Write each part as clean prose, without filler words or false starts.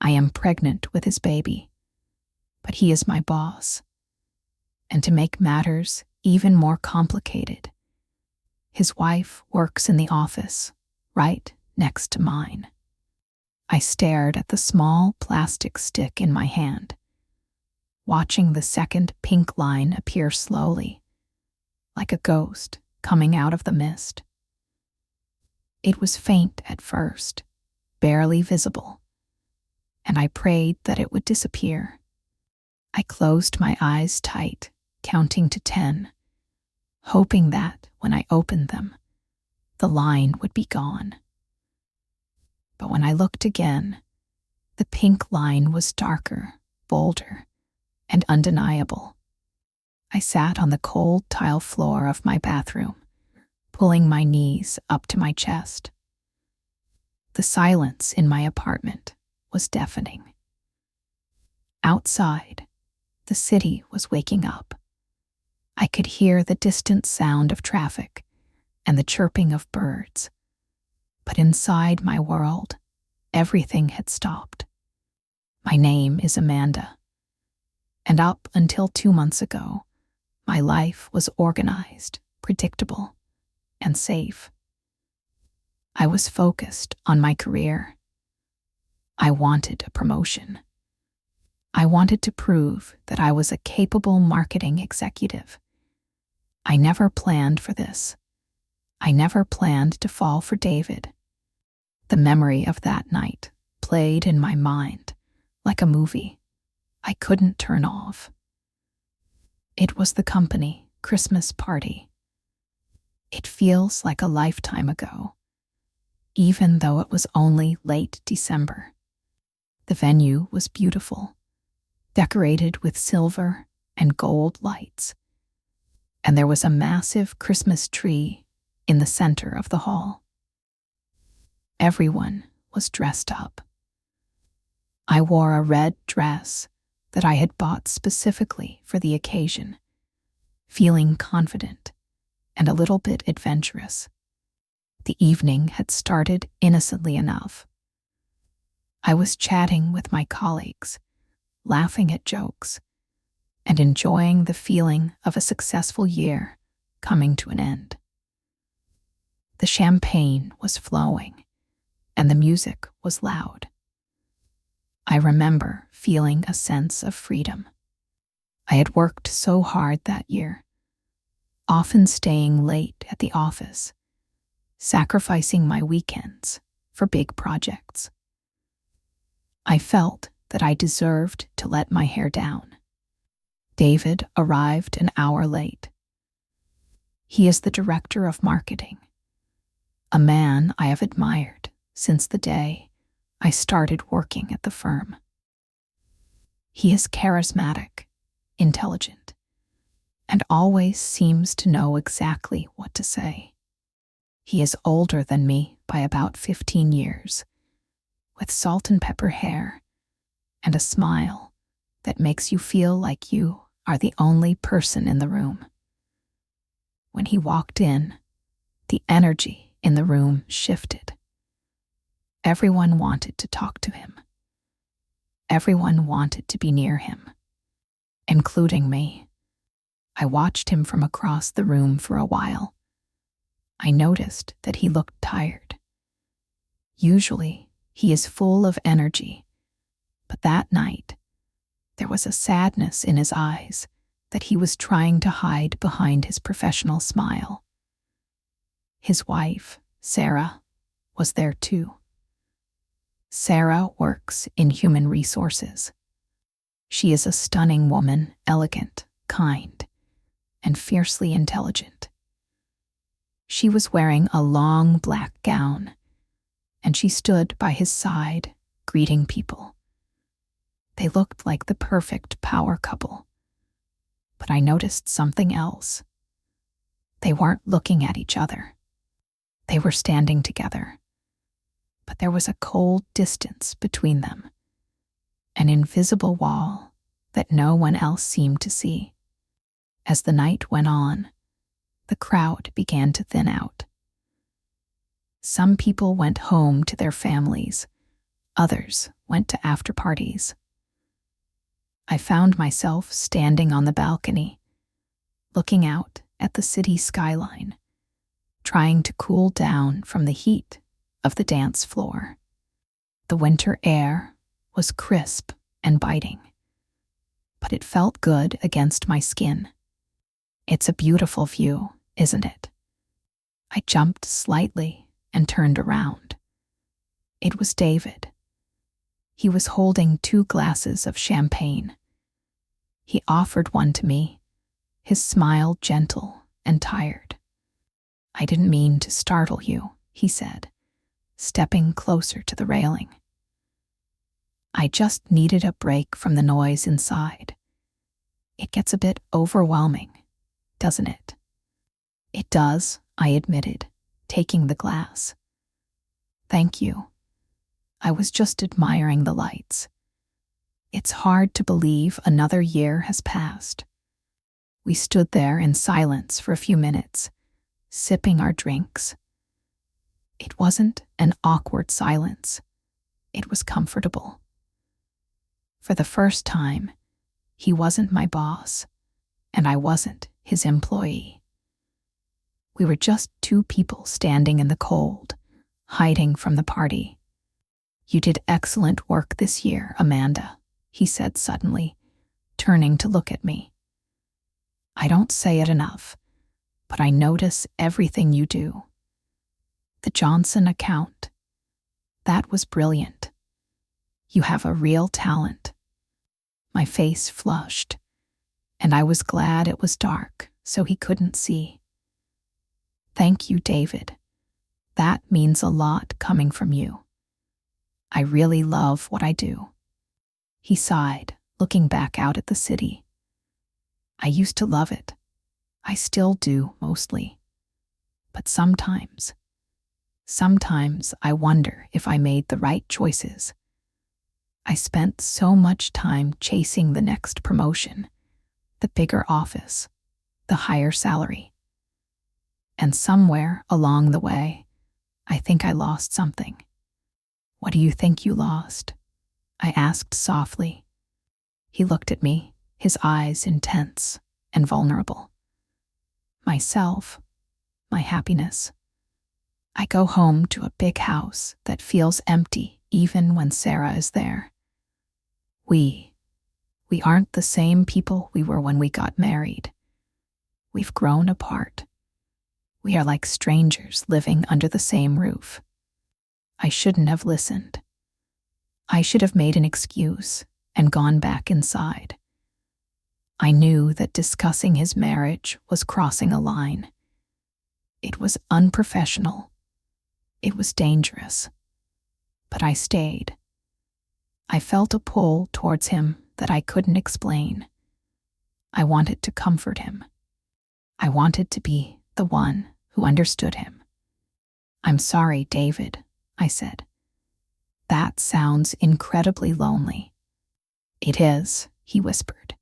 I am pregnant with his baby, but he is my boss. And to make matters even more complicated, his wife works in the office right next to mine. I stared at the small plastic stick in my hand, watching the second pink line appear slowly, like a ghost coming out of the mist. It was faint at first, barely visible, and I prayed that it would disappear. I closed my eyes tight, counting to 10, hoping that, when I opened them, the line would be gone. But when I looked again, the pink line was darker, bolder, and undeniable. I sat on the cold tile floor of my bathroom, pulling my knees up to my chest. The silence in my apartment was deafening. Outside, the city was waking up. I could hear the distant sound of traffic and the chirping of birds. But inside my world, everything had stopped. My name is Amanda, and up until 2 months ago, my life was organized, predictable, and safe. I was focused on my career. I wanted a promotion. I wanted to prove that I was a capable marketing executive. I never planned for this. I never planned to fall for David. The memory of that night played in my mind like a movie I couldn't turn off. It was the company Christmas party. It feels like a lifetime ago, even though it was only late December. The venue was beautiful, decorated with silver and gold lights, and there was a massive Christmas tree in the center of the hall. Everyone was dressed up. I wore a red dress that I had bought specifically for the occasion, feeling confident and a little bit adventurous. The evening had started innocently enough. I was chatting with my colleagues, laughing at jokes, and enjoying the feeling of a successful year coming to an end. The champagne was flowing, and the music was loud. I remember feeling a sense of freedom. I had worked so hard that year, often staying late at the office, sacrificing my weekends for big projects. I felt that I deserved to let my hair down. David arrived an hour late. He is the director of marketing, a man I have admired since the day I started working at the firm. He is charismatic, intelligent, and always seems to know exactly what to say. He is older than me by about 15 years, with salt and pepper hair and a smile that makes you feel like you are the only person in the room. When he walked in, the energy in the room shifted. Everyone wanted to talk to him. Everyone wanted to be near him, including me. I watched him from across the room for a while. I noticed that he looked tired. Usually, he is full of energy, but that night, there was a sadness in his eyes that he was trying to hide behind his professional smile. His wife, Sarah, was there too. Sarah works in human resources. She is a stunning woman, elegant, kind, and fiercely intelligent. She was wearing a long black gown, and she stood by his side, greeting people. They looked like the perfect power couple. But I noticed something else. They weren't looking at each other. They were standing together. But there was a cold distance between them, an invisible wall that no one else seemed to see. As the night went on, the crowd began to thin out. Some people went home to their families, Others went to after parties. I found myself standing on the balcony, looking out at the city skyline, trying to cool down from the heat of the dance floor. The winter air was crisp and biting, but it felt good against my skin. It's a beautiful view, isn't it? I jumped slightly and turned around. It was David. He was holding 2 glasses of champagne. He offered one to me, his smile gentle and tired. "I didn't mean to startle you," he said, stepping closer to the railing. "I just needed a break from the noise inside. It gets a bit overwhelming, doesn't it?" "It does," I admitted, taking the glass. "Thank you. I was just admiring the lights. It's hard to believe another year has passed." We stood there in silence for a few minutes, sipping our drinks. It wasn't an awkward silence. It was comfortable. For the first time, he wasn't my boss, and I wasn't his employee. We were just 2 people standing in the cold, hiding from the party. "You did excellent work this year, Amanda," he said suddenly, turning to look at me. "I don't say it enough, but I notice everything you do. The Johnson account. That was brilliant. You have a real talent." My face flushed, and I was glad it was dark so he couldn't see. "Thank you, David. That means a lot coming from you. I really love what I do." He sighed, looking back out at the city. "I used to love it. I still do, mostly. But sometimes I wonder if I made the right choices. I spent so much time chasing the next promotion, the bigger office, the higher salary. And somewhere along the way, I think I lost something." "What do you think you lost?" I asked softly. He looked at me, his eyes intense and vulnerable. "Myself, my happiness. I go home to a big house that feels empty even when Sarah is there. We aren't the same people we were when we got married. We've grown apart. We are like strangers living under the same roof. I shouldn't have listened. I should have made an excuse and gone back inside. I knew that discussing his marriage was crossing a line. It was unprofessional. It was dangerous. But I stayed. I felt a pull towards him that I couldn't explain. I wanted to comfort him. I wanted to be the one who understood him. "I'm sorry, David," I said. "That sounds incredibly lonely." "It is," he whispered.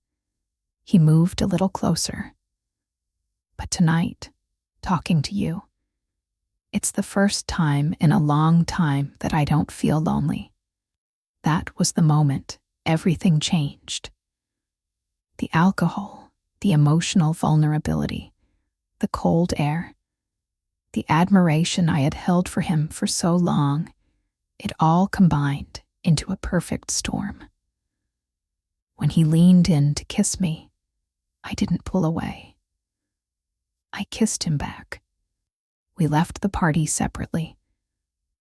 He moved a little closer. "But tonight, talking to you, it's the first time in a long time that I don't feel lonely." That was the moment everything changed. The alcohol, the emotional vulnerability, the cold air, the admiration I had held for him for so long, it all combined into a perfect storm. When he leaned in to kiss me, I didn't pull away. I kissed him back. We left the party separately,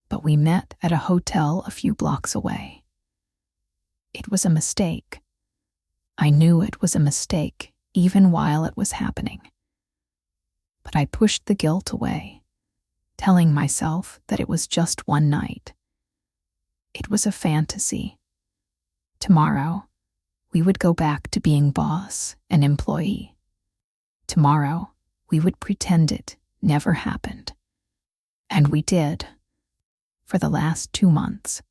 but we met at a hotel a few blocks away. It was a mistake. I knew it was a mistake even while it was happening. But I pushed the guilt away, telling myself that it was just one night. It was a fantasy. Tomorrow, we would go back to being boss and employee. Tomorrow, we would pretend it never happened. And we did. For the last 2 months,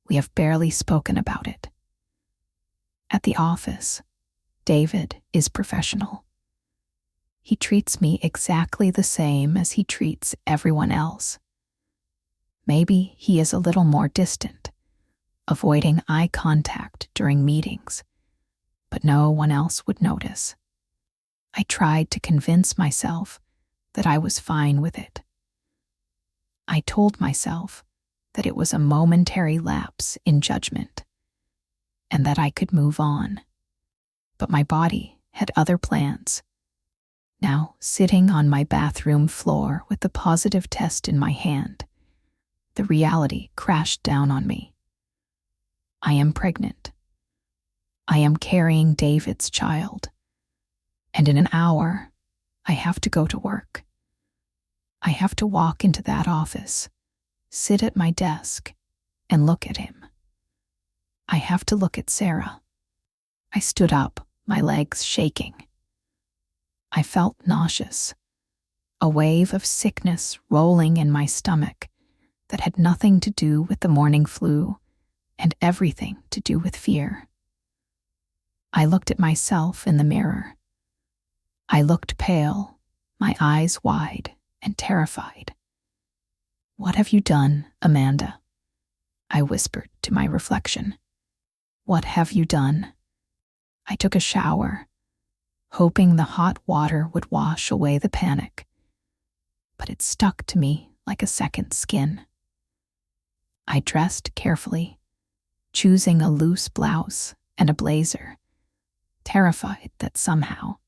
we have barely spoken about it. At the office, David is professional. He treats me exactly the same as he treats everyone else. Maybe he is a little more distant, avoiding eye contact during meetings, but no one else would notice. I tried to convince myself that I was fine with it. I told myself that it was a momentary lapse in judgment and that I could move on. But my body had other plans. Now, sitting on my bathroom floor with the positive test in my hand, the reality crashed down on me. I am pregnant. I am carrying David's child. And in an hour, I have to go to work. I have to walk into that office, sit at my desk, and look at him. I have to look at Sarah. I stood up, my legs shaking. I felt nauseous, a wave of sickness rolling in my stomach that had nothing to do with the morning flu and everything to do with fear. I looked at myself in the mirror. I looked pale, my eyes wide and terrified. "What have you done, Amanda?" I whispered to my reflection. "What have you done?" I took a shower, hoping the hot water would wash away the panic, but it stuck to me like a second skin. I dressed carefully, choosing a loose blouse and a blazer, terrified that somehow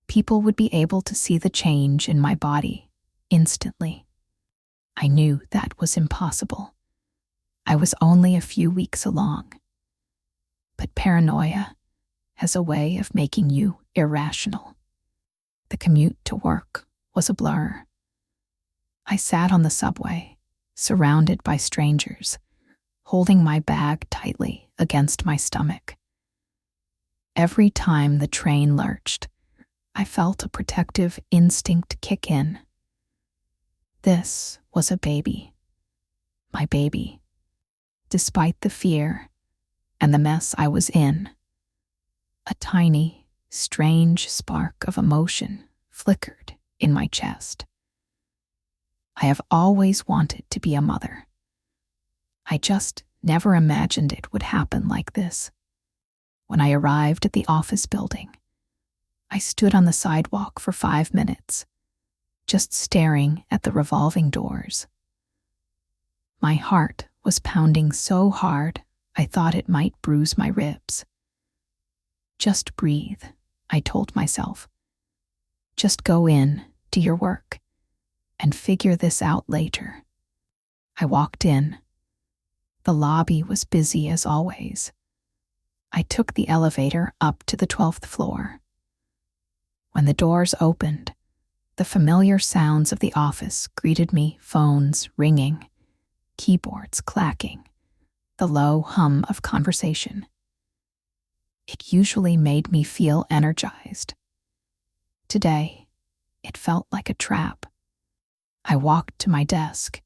people would be able to see the change in my body instantly. I knew that was impossible. I was only a few weeks along. But paranoia has a way of making you irrational. The commute to work was a blur. I sat on the subway, surrounded by strangers, holding my bag tightly against my stomach. Every time the train lurched, I felt a protective instinct kick in. This was a baby. My baby. Despite the fear and the mess I was in, a tiny, strange spark of emotion flickered in my chest. I have always wanted to be a mother. I just never imagined it would happen like this. When I arrived at the office building, I stood on the sidewalk for 5 minutes, just staring at the revolving doors. My heart was pounding so hard I thought it might bruise my ribs. "Just breathe," I told myself. "Just go in, do your work, and figure this out later." I walked in. The lobby was busy as always. I took the elevator up to the 12th floor. When the doors opened, the familiar sounds of the office greeted me, phones ringing, keyboards clacking, the low hum of conversation. It usually made me feel energized. Today, it felt like a trap. I walked to my desk,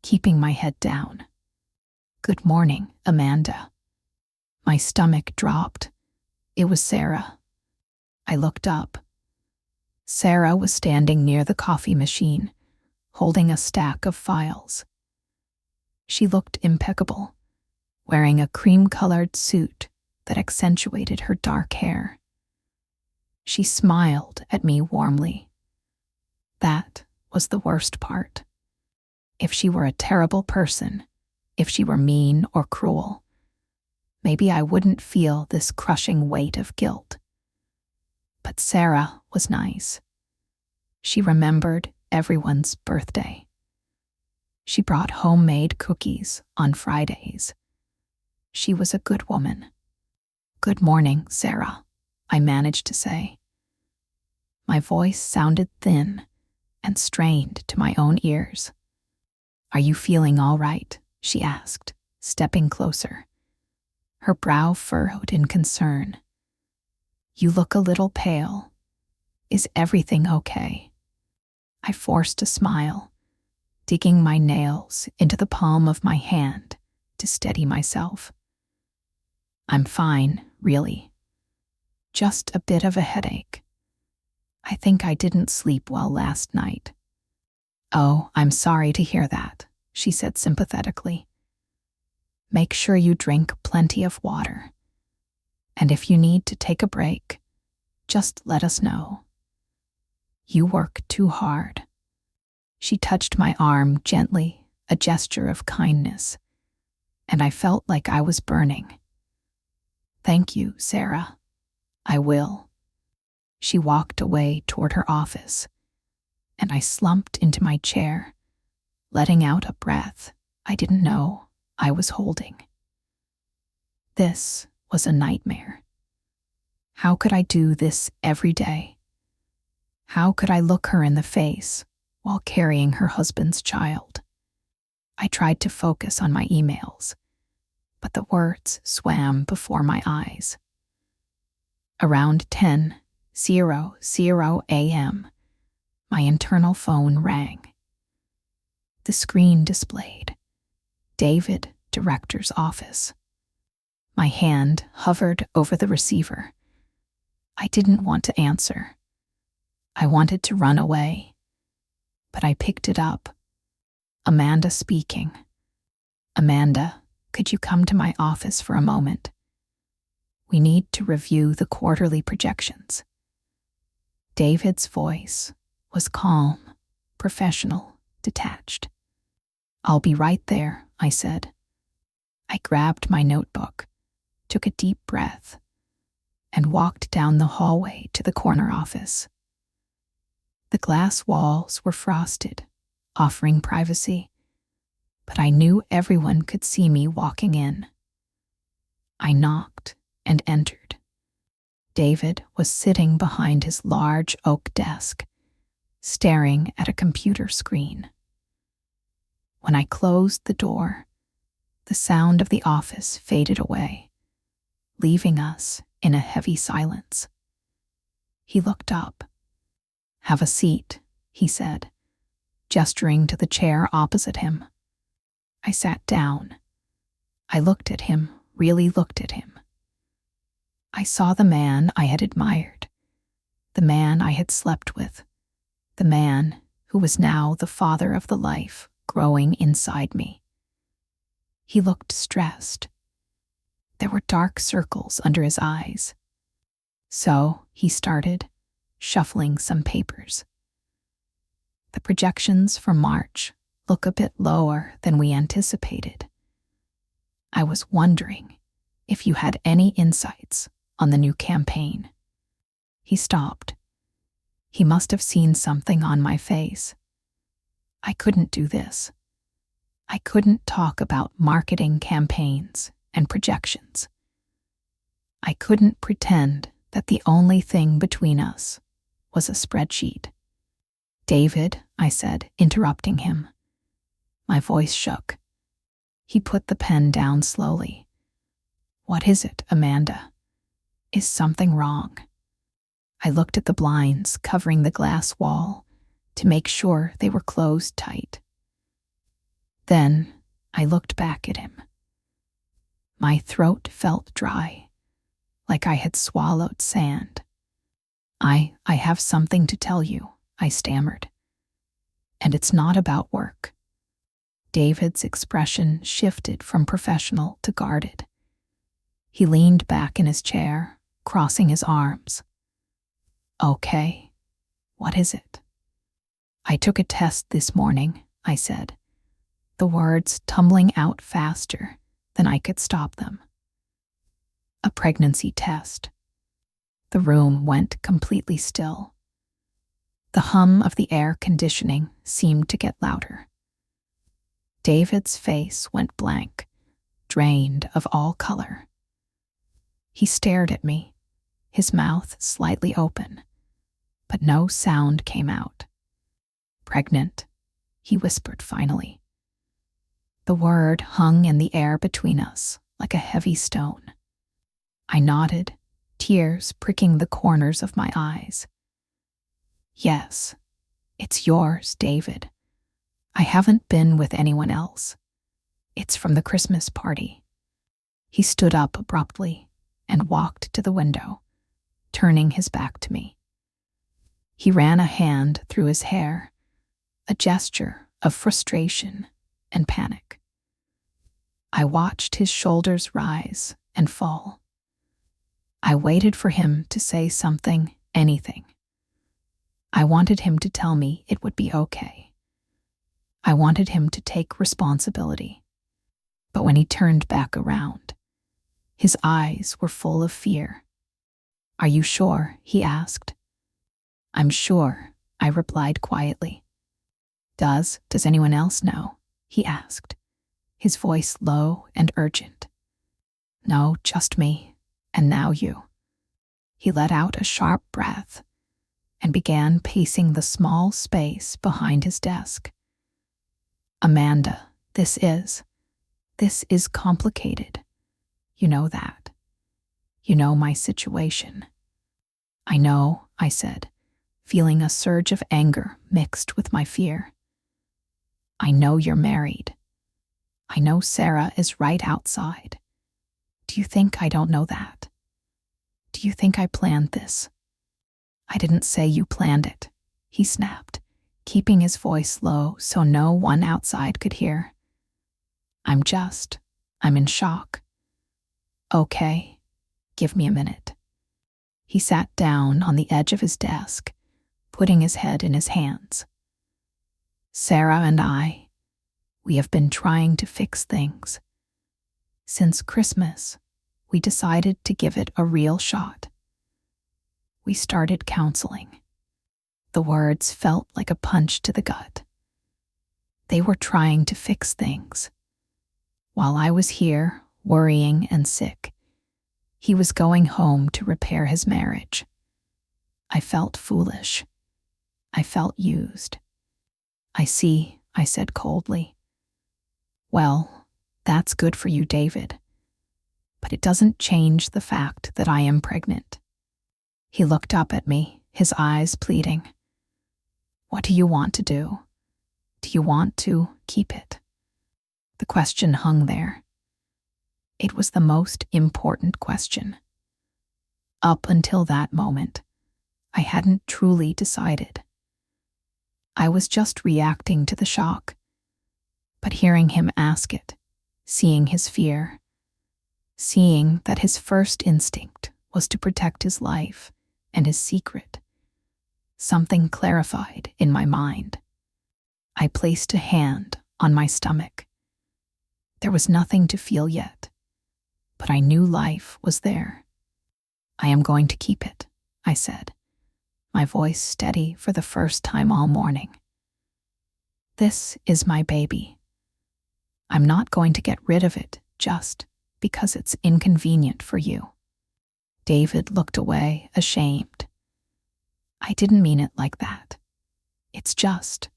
keeping my head down. "Good morning, Amanda." My stomach dropped. It was Sarah. I looked up. Sarah was standing near the coffee machine, holding a stack of files. She looked impeccable, wearing a cream-colored suit that accentuated her dark hair. She smiled at me warmly. That was the worst part. If she were a terrible person, if she were mean or cruel, maybe I wouldn't feel this crushing weight of guilt. But Sarah was nice. She remembered everyone's birthday. She brought homemade cookies on Fridays. She was a good woman. "Good morning, Sarah," I managed to say. My voice sounded thin and strained to my own ears. "Are you feeling all right?" she asked, stepping closer. Her brow furrowed in concern. "You look a little pale. Is everything okay?" I forced a smile, digging my nails into the palm of my hand to steady myself. "I'm fine, really. Just a bit of a headache. I think I didn't sleep well last night." "Oh, I'm sorry to hear that," she said sympathetically. Make sure you drink plenty of water. And if you need to take a break, just let us know. You work too hard." She touched my arm gently, a gesture of kindness, and I felt like I was burning. "Thank you, Sarah. I will." She walked away toward her office, and I slumped into my chair, letting out a breath I didn't know I was holding. This was a nightmare. How could I do this every day? How could I look her in the face while carrying her husband's child? I tried to focus on my emails, but the words swam before my eyes. Around 10:00 a.m., my internal phone rang. The screen displayed David, Director's office. My hand hovered over the receiver. I didn't want to answer. I wanted to run away, but I picked it up. Amanda speaking. "Amanda, could you come to my office for a moment? We need to review the quarterly projections." David's voice was calm, professional, detached. "I'll be right there," I said. I grabbed my notebook, took a deep breath, and walked down the hallway to the corner office. The glass walls were frosted, offering privacy, but I knew everyone could see me walking in. I knocked and entered. David was sitting behind his large oak desk, staring at a computer screen. When I closed the door, the sound of the office faded away, leaving us in a heavy silence. He looked up. "Have a seat," he said, gesturing to the chair opposite him. I sat down. I looked at him, really looked at him. I saw the man I had admired, the man I had slept with, the man who was now the father of the life growing inside me. He looked stressed. There were dark circles under his eyes. So he started, shuffling some papers. "The projections for March look a bit lower than we anticipated. I was wondering if you had any insights on the new campaign." He stopped. He must have seen something on my face. I couldn't do this. I couldn't talk about marketing campaigns and projections. I couldn't pretend that the only thing between us was a spreadsheet. "David," I said, interrupting him. My voice shook. He put the pen down slowly. "What is it, Amanda? Is something wrong?" I looked at the blinds covering the glass wall to make sure they were closed tight. Then I looked back at him. My throat felt dry, like I had swallowed sand. I have something to tell you," I stammered. "And it's not about work." David's expression shifted from professional to guarded. He leaned back in his chair, crossing his arms. "Okay, what is it?" "I took a test this morning," I said, the words tumbling out faster than I could stop them. "A pregnancy test." The room went completely still. The hum of the air conditioning seemed to get louder. David's face went blank, drained of all color. He stared at me, his mouth slightly open, but no sound came out. "Pregnant," he whispered finally. The word hung in the air between us like a heavy stone. I nodded, tears pricking the corners of my eyes. "Yes, it's yours, David. I haven't been with anyone else. It's from the Christmas party." He stood up abruptly and walked to the window, turning his back to me. He ran a hand through his hair, a gesture of frustration and panic. I watched his shoulders rise and fall. I waited for him to say something, anything. I wanted him to tell me it would be okay. I wanted him to take responsibility. But when he turned back around, his eyes were full of fear. "Are you sure?" he asked. "I'm sure," I replied quietly. Does anyone else know?" he asked, his voice low and urgent. "No, just me, and now you." He let out a sharp breath and began pacing the small space behind his desk. "Amanda, this is complicated. You know that. You know my situation." "I know," I said, feeling a surge of anger mixed with my fear. "I know you're married. I know Sarah is right outside. Do you think I don't know that? Do you think I planned this?" "I didn't say you planned it," he snapped, keeping his voice low so no one outside could hear. I'm in shock." "Okay, give me a minute." He sat down on the edge of his desk, putting his head in his hands. "Sarah and we have been trying to fix things. Since Christmas, we decided to give it a real shot. We started counseling." The words felt like a punch to the gut. They were trying to fix things. While I was here, worrying and sick, he was going home to repair his marriage. I felt foolish. I felt used. "I see," I said coldly. "Well, that's good for you, David. But it doesn't change the fact that I am pregnant." He looked up at me, his eyes pleading. "What do you want to do? Do you want to keep it?" The question hung there. It was the most important question. Up until that moment, I hadn't truly decided. I was just reacting to the shock. But hearing him ask it, seeing his fear, seeing that his first instinct was to protect his life and his secret, something clarified in my mind. I placed a hand on my stomach. There was nothing to feel yet, but I knew life was there. "I am going to keep it," I said, my voice steady for the first time all morning. "This is my baby. I'm not going to get rid of it just because it's inconvenient for you." David looked away, ashamed. "I didn't mean it like that. It's just,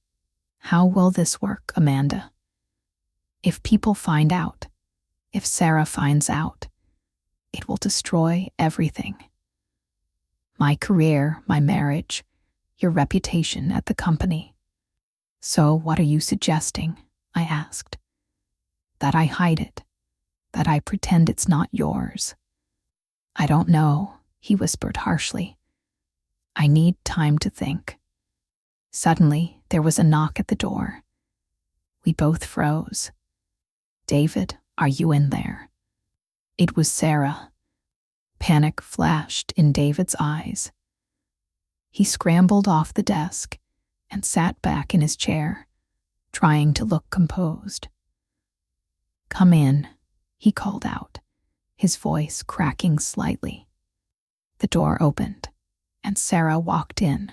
how will this work, Amanda? If people find out, if Sarah finds out, it will destroy everything. My career, my marriage, your reputation at the company. So what are you suggesting?" I asked. "That I hide it, that I pretend it's not yours?" "I don't know," he whispered harshly. "I need time to think." Suddenly, there was a knock at the door. We both froze. "David, are you in there?" It was Sarah. Panic flashed in David's eyes. He scrambled off the desk and sat back in his chair, trying to look composed. "Come in," he called out, his voice cracking slightly. The door opened, and Sarah walked in.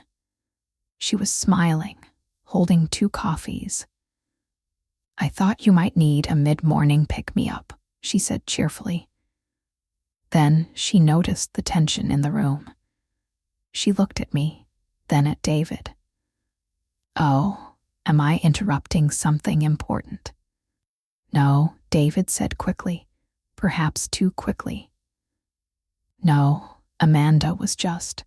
She was smiling, holding 2 coffees. "I thought you might need a mid-morning pick-me-up," she said cheerfully. Then she noticed the tension in the room. She looked at me, then at David. "Oh, am I interrupting something important?" "No," David said quickly, perhaps too quickly. "No, Amanda was just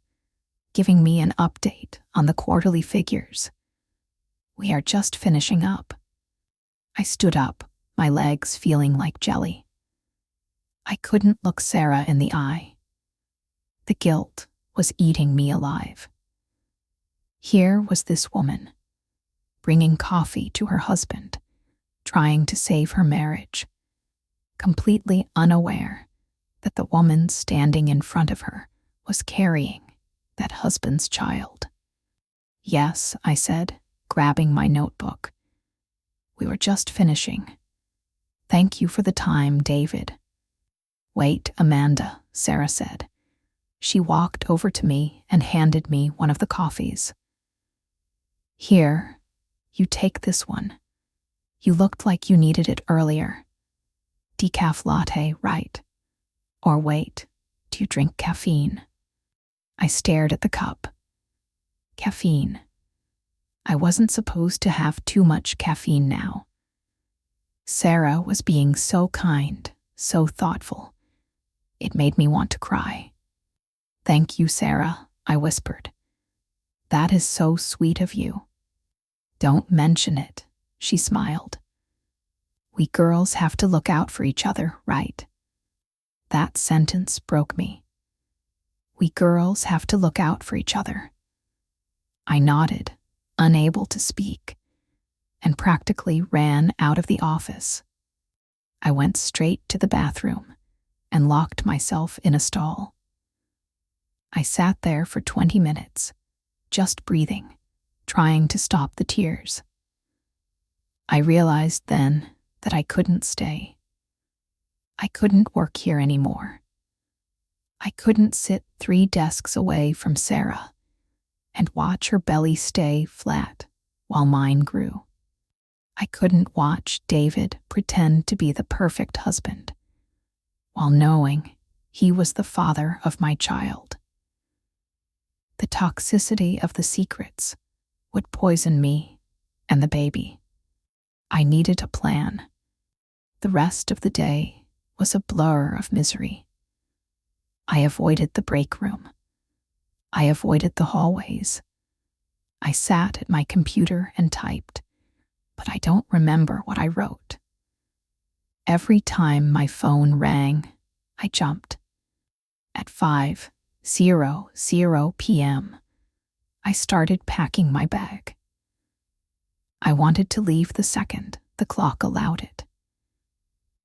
giving me an update on the quarterly figures. We are just finishing up." I stood up, my legs feeling like jelly. I couldn't look Sarah in the eye. The guilt was eating me alive. Here was this woman, bringing coffee to her husband, trying to save her marriage, completely unaware that the woman standing in front of her was carrying that husband's child. "Yes," I said, grabbing my notebook. "We were just finishing. Thank you for the time, David." "Wait, Amanda," Sarah said. She walked over to me and handed me one of the coffees. "Here, you take this one. You looked like you needed it earlier. Decaf latte, right? Or wait, do you drink caffeine?" I stared at the cup. Caffeine. I wasn't supposed to have too much caffeine now. Sarah was being so kind, so thoughtful. It made me want to cry. "Thank you, Sarah," I whispered. "That is so sweet of you." "Don't mention it," she smiled. "We girls have to look out for each other, right?" That sentence broke me. We girls have to look out for each other. I nodded, unable to speak, and practically ran out of the office. I went straight to the bathroom and locked myself in a stall. I sat there for 20 minutes, just breathing, trying to stop the tears. I realized then that I couldn't stay. I couldn't work here anymore. I couldn't sit 3 desks away from Sarah and watch her belly stay flat while mine grew. I couldn't watch David pretend to be the perfect husband while knowing he was the father of my child. The toxicity of the secrets would poison me and the baby. I needed a plan. The rest of the day was a blur of misery. I avoided the break room. I avoided the hallways. I sat at my computer and typed, but I don't remember what I wrote. Every time my phone rang, I jumped. At 5:00 p.m., I started packing my bag. I wanted to leave the second the clock allowed it.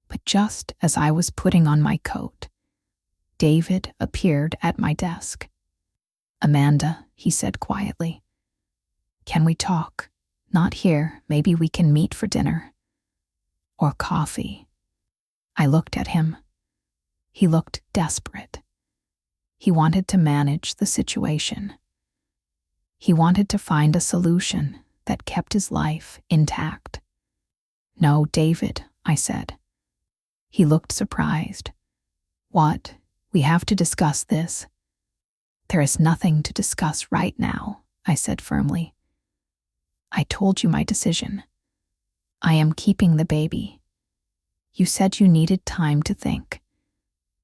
But just as I was putting on my coat, David appeared at my desk. "Amanda," he said quietly, "can we talk? Not here, maybe we can meet for dinner. Or coffee." I looked at him. He looked desperate. He wanted to manage the situation. He wanted to find a solution that kept his life intact. "No, David," I said. He looked surprised. "What? We have to discuss this." "There is nothing to discuss right now," I said firmly. "I told you my decision. I am keeping the baby. You said you needed time to think.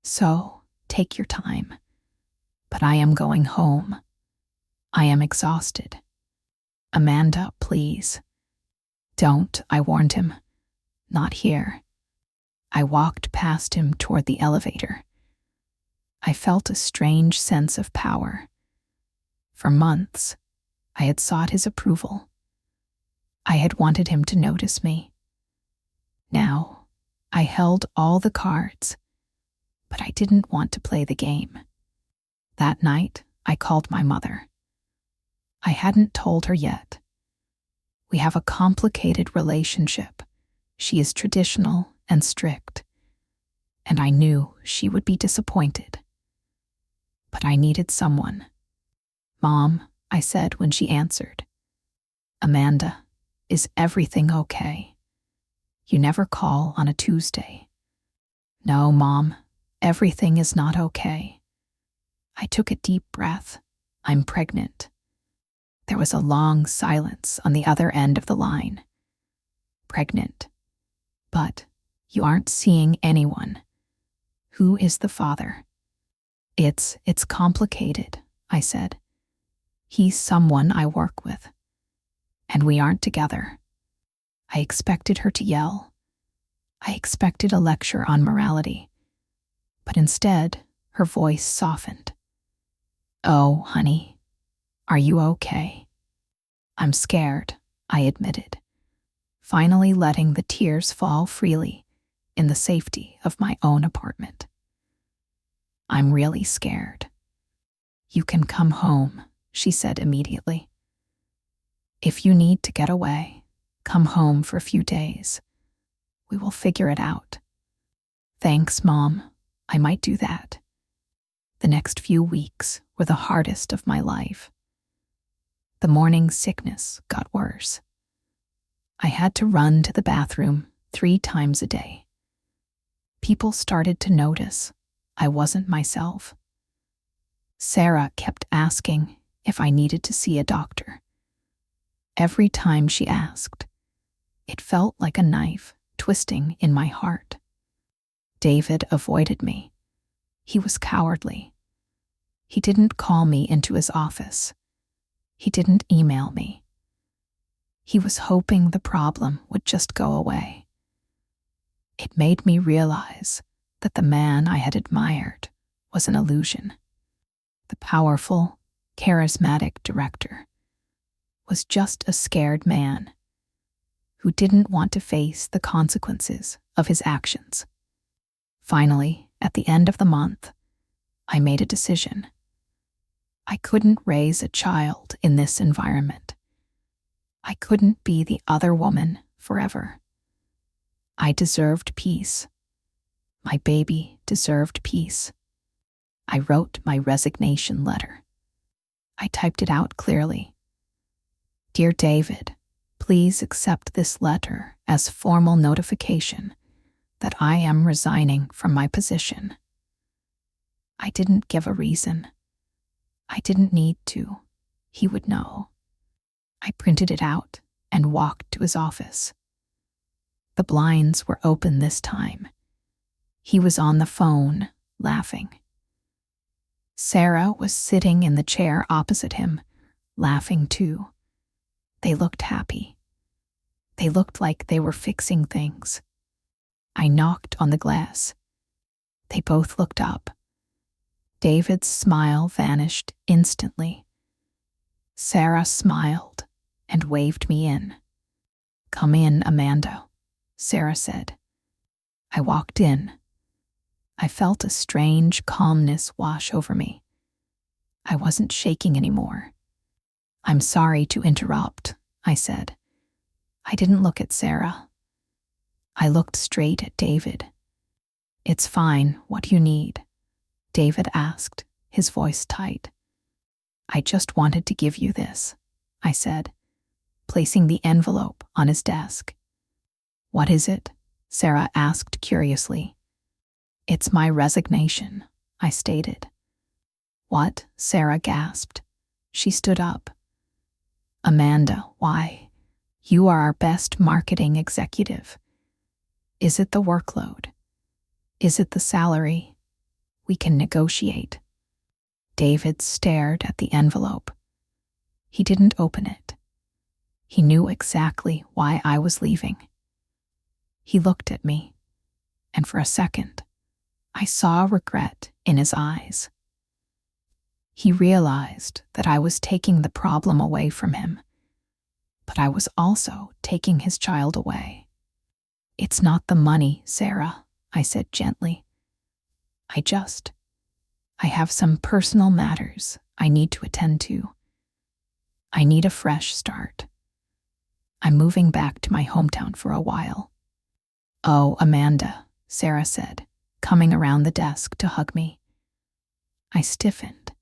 So, take your time. But I am going home. I am exhausted. Amanda, please." "Don't," I warned him. "Not here." I walked past him toward the elevator. I felt a strange sense of power. For months, I had sought his approval. I had wanted him to notice me. Now, I held all the cards, but I didn't want to play the game. That night, I called my mother. I hadn't told her yet. We have a complicated relationship. She is traditional and strict, and I knew she would be disappointed. But I needed someone. "Mom," I said when she answered. "Amanda, is everything okay? You never call on a Tuesday." "No, Mom, everything is not okay." I took a deep breath. "I'm pregnant." There was a long silence on the other end of the line. "Pregnant. But you aren't seeing anyone. Who is the father?" It's complicated," I said. "He's someone I work with. And we aren't together." I expected her to yell. I expected a lecture on morality. But instead, her voice softened. "Oh, honey, are you okay?" "I'm scared," I admitted, finally letting the tears fall freely in the safety of my own apartment. I'm really scared. You can come home, she said immediately. If you need to get away, come home for a few days. We will figure it out. Thanks, Mom. I might do that. The next few weeks were the hardest of my life. The morning sickness got worse. I had to run to the bathroom 3 times a day. People started to notice I wasn't myself. Sarah kept asking if I needed to see a doctor. Every time she asked, it felt like a knife twisting in my heart. David avoided me. He was cowardly. He didn't call me into his office. He didn't email me. He was hoping the problem would just go away. It made me realize that the man I had admired was an illusion. The powerful, charismatic director was just a scared man who didn't want to face the consequences of his actions. Finally, at the end of the month, I made a decision. I couldn't raise a child in this environment. I couldn't be the other woman forever. I deserved peace. My baby deserved peace. I wrote my resignation letter. I typed it out clearly. Dear David, please accept this letter as formal notification that I am resigning from my position. I didn't give a reason. I didn't need to. He would know. I printed it out and walked to his office. The blinds were open this time. He was on the phone, laughing. Sarah was sitting in the chair opposite him, laughing too. They looked happy. They looked like they were fixing things. I knocked on the glass. They both looked up. David's smile vanished instantly. Sarah smiled and waved me in. Come in, Amanda, Sarah said. I walked in. I felt a strange calmness wash over me. I wasn't shaking anymore. I'm sorry to interrupt, I said. I didn't look at Sarah. I looked straight at David. It's fine, what do you need? David asked, his voice tight. I just wanted to give you this, I said, placing the envelope on his desk. What is it? Sarah asked curiously. It's my resignation, I stated. What? Sarah gasped. She stood up. Amanda, why? You are our best marketing executive. Is it the workload? Is it the salary? We can negotiate. David stared at the envelope. He didn't open it. He knew exactly why I was leaving. He looked at me, and for a second, I saw regret in his eyes. He realized that I was taking the problem away from him, but I was also taking his child away. It's not the money, Sarah, I said gently. I have some personal matters I need to attend to. I need a fresh start. I'm moving back to my hometown for a while. Oh, Amanda, Sarah said, coming around the desk to hug me. I stiffened,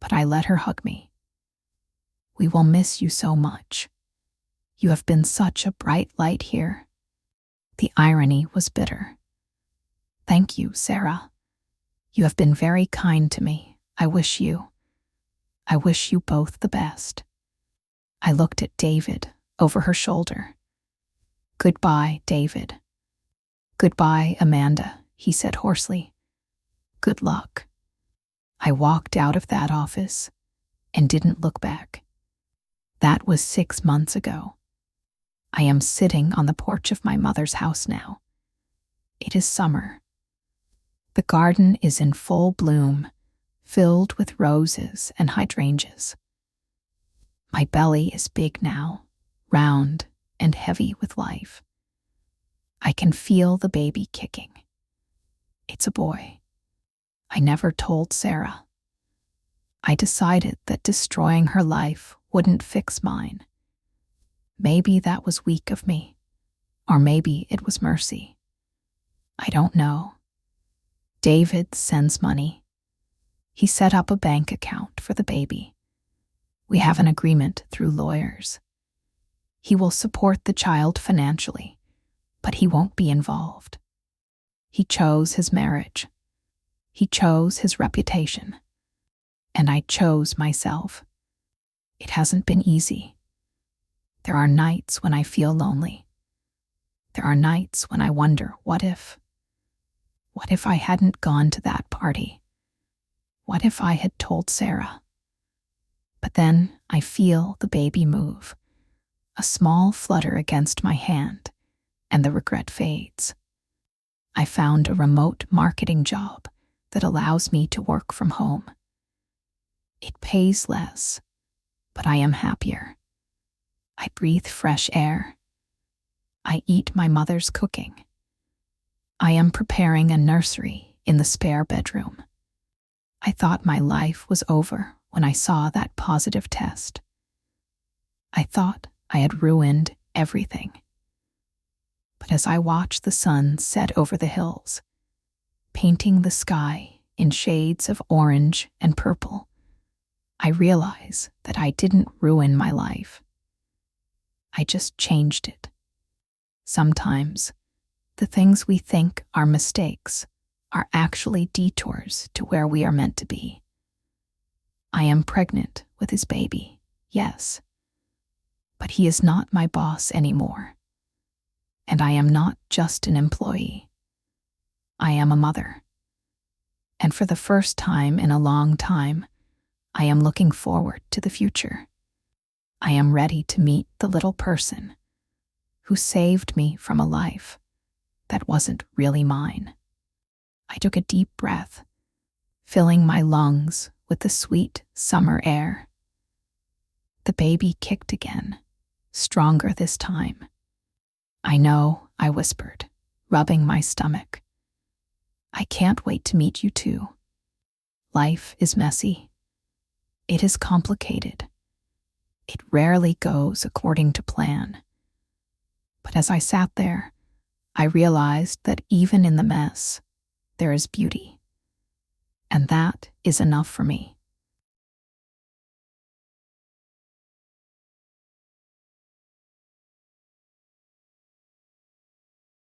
but I let her hug me. We will miss you so much. You have been such a bright light here. The irony was bitter. Thank you, Sarah. You have been very kind to me. I wish you both the best. I looked at David over her shoulder. Goodbye, David. Goodbye, Amanda, he said hoarsely. Good luck. I walked out of that office and didn't look back. That was 6 months ago. I am sitting on the porch of my mother's house now. It is summer. The garden is in full bloom, filled with roses and hydrangeas. My belly is big now, round and heavy with life. I can feel the baby kicking. It's a boy. I never told Sarah. I decided that destroying her life wouldn't fix mine. Maybe that was weak of me, or maybe it was mercy. I don't know. David sends money. He set up a bank account for the baby. We have an agreement through lawyers. He will support the child financially, but he won't be involved. He chose his marriage. He chose his reputation. And I chose myself. It hasn't been easy. There are nights when I feel lonely. There are nights when I wonder, what if? What if I hadn't gone to that party? What if I had told Sarah? But then I feel the baby move, a small flutter against my hand, and the regret fades. I found a remote marketing job that allows me to work from home. It pays less, but I am happier. I breathe fresh air. I eat my mother's cooking. I am preparing a nursery in the spare bedroom. I thought my life was over when I saw that positive test. I thought I had ruined everything. But as I watch the sun set over the hills, painting the sky in shades of orange and purple, I realize that I didn't ruin my life. I just changed it. Sometimes, the things we think are mistakes are actually detours to where we are meant to be. I am pregnant with his baby, yes. But he is not my boss anymore. And I am not just an employee. I am a mother. And for the first time in a long time, I am looking forward to the future. I am ready to meet the little person who saved me from a life that wasn't really mine. I took a deep breath, filling my lungs with the sweet summer air. The baby kicked again, stronger this time. I know, I whispered, rubbing my stomach. I can't wait to meet you too. Life is messy. It is complicated. It rarely goes according to plan. But as I sat there, I realized that even in the mess, there is beauty. And that is enough for me.